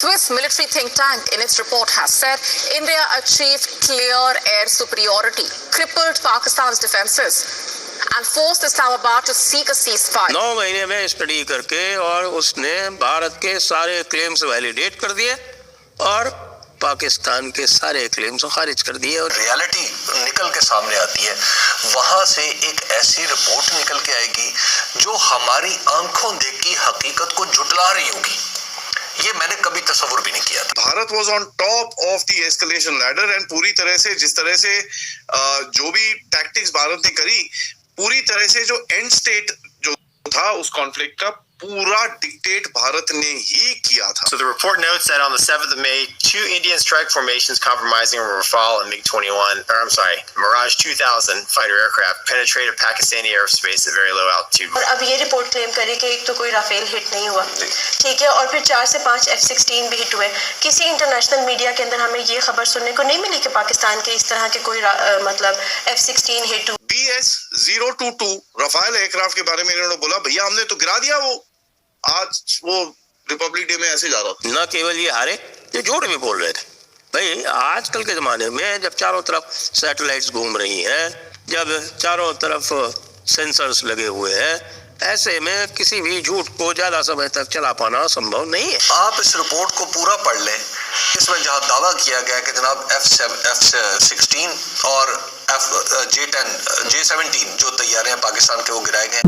Swiss military think tank in its report has said India achieved clear air superiority, crippled Pakistan's defenses and forced Islamabad to seek a ceasefire. 9 महीने में study करके और उसने भारत के सारे claims validate कर दिए और पाकिस्तान के सारे क्लेम्स खारिज कर दिए। और रियलिटी निकल के सामने आती है, वहां से एक ऐसी रिपोर्ट निकल के आएगी जो हमारी आंखों देखी हकीकत को झुटला रही होगी। ये मैंने कभी तस्वुर भी नहीं किया था। Bharat was on top of the escalation ladder and पूरी तरह से जिस तरह से जो भी टैक्टिक्स भारत ने करी, पूरी तरह से जो एंड स्टेट जो था उस कॉन्फ्लिक्ट का पूरा डिक्टेट भारत ने ही किया था। So the report notes that on the 7th of May, 2 Indian strike formations compromising Rafale and Mirage 2000 fighter aircraft penetrated Pakistani airspace at very low altitude. और अब ये रिपोर्ट क्लेम करे कि एक तो कोई राफेल हिट नहीं हुआ, ठीक है, और फिर 4 से 5 F-16 भी हिट हुए। किसी इंटरनेशनल मीडिया के अंदर हमें ये खबर सुनने को नहीं मिली कि पाकिस्तान के इस तरह के कोई मतलब F-16 हिट हुआ। BS-022 रफाल एयरक्राफ्ट के बारे में इन्होंने बोला, भैया हमने तो गिरा दिया, वो आज वो रिपब्लिक डे में ऐसे जा रहा था। न केवल ये हारे, ये झूठ भी बोल रहे थे। भाई आजकल के जमाने में जब चारों तरफ सैटेलाइट्स घूम रही हैं, जब चारों तरफ सेंसर्स लगे हुए हैं, ऐसे में किसी भी झूठ को ज्यादा समय तक चला पाना संभव नहीं है। आप इस रिपोर्ट को पूरा पढ़ लें, इसमें जहां दावा किया गया कि जनाब F-16 और J-17 जो तैयारे हैं पाकिस्तान के, वो गिराए गए।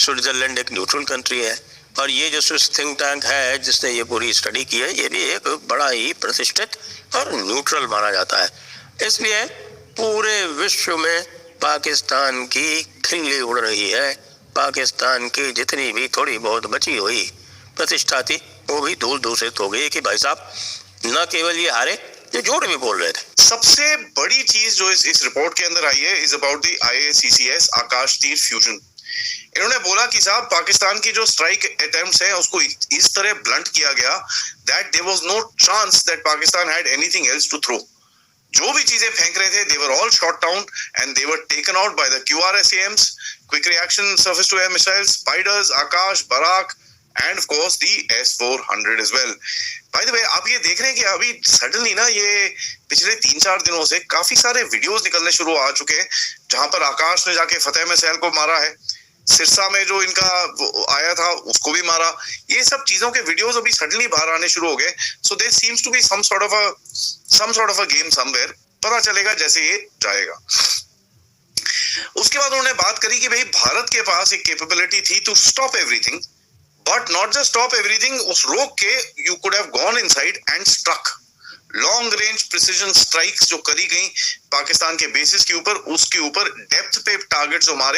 स्विट्जरलैंड एक न्यूट्रल कंट्री है और ये जो स्विस थिंक टैंक है जिसने ये पूरी स्टडी की है, ये भी एक बड़ा ही प्रतिष्ठित और न्यूट्रल माना जाता है। इसलिए पूरे विश्व में पाकिस्तान की खिल्ली उड़ रही है। पाकिस्तान की जितनी भी थोड़ी बहुत बची हुई प्रतिष्ठा थी वो भी दूर दूषित हो गई कि भाई साहब न केवल ये हारे, ये झूठ भी बोल रहे थे। सबसे बड़ी चीज जो इस रिपोर्ट के अंदर आई है इज अबाउट द IACCS आकाश तीर फ्यूजन। इन्होंने बोला कि साहब पाकिस्तान की जो स्ट्राइक अटेम्प्ट्स हैं उसको इस तरह ब्लंट किया गया that there was no chance that Pakistan had anything else to throw. जो भी चीजें फेंक रहे थे they were all shot down and they were taken out by the QRSAMs, quick reaction surface to air missiles, spiders, Akash, Barak and of course the S-400 as well. By the way आप ये देख रहे हैं कि अभी suddenly ना ये पिछले 3-4 दिनों से काफी सारे वीडियोस निकलने शुरू आ चुके हैं जहां पर आकाश ने जाके फतेह मिसाइल को मारा है, सिरसा में जो इनका आया था उसको भी मारा। ये सब चीजों के वीडियोस अभी सडनली बाहर आने शुरू हो गए। So there seems to be some sort of a game somewhere. पता चलेगा जैसे ये जाएगा। उसके बाद उन्होंने बात करी कि भाई भारत के पास एक कैपेबिलिटी थी to stop everything, but not just stop everything, उस रोक के you could have gone inside and struck. Long range precision strikes जो करी गई पाकिस्तान के बेसिस के ऊपर, उसके ऊपर डेप्थ पे टारगेट्स जो मारे